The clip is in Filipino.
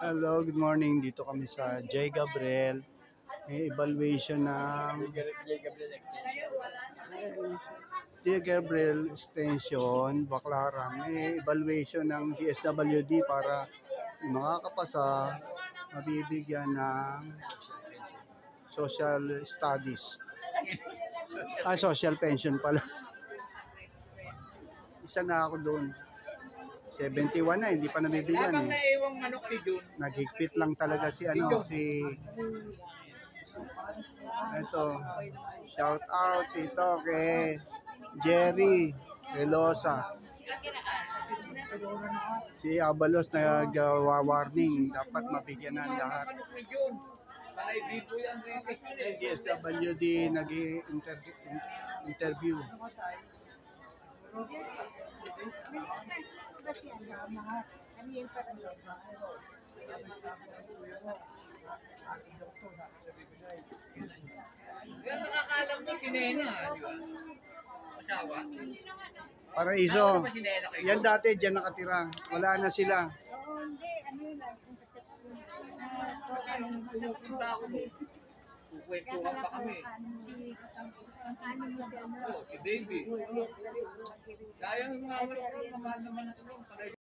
Hello, good morning. Dito kami sa J. Gabriel. May evaluation ng J. Gabriel Extension, Baclaran. May evaluation ng DSWD para makakapasa, mabibigyan ng social studies. Social pension pala. Isa na ako doon. 71 na, hindi pa nabibigyan Habang eh. naiwang manok ni Jun. Naghigpit lang talaga si ito, shout out ito kay Jerry Velosa. Si Abalos na warning, dapat mabigyan ng lahat. Manok ni Jun. Malay bibo yan rin. DSWD nag-interview. Kaya nakakalam mo si Nena, di ba? Asawa. Paraiso. Yan dati dyan nakatira. Wala na sila. Oo, hindi. Ano yun? Pupunta ako mo. Kukwentuhan pa kami. Si baby. Kaya yung mga naman naman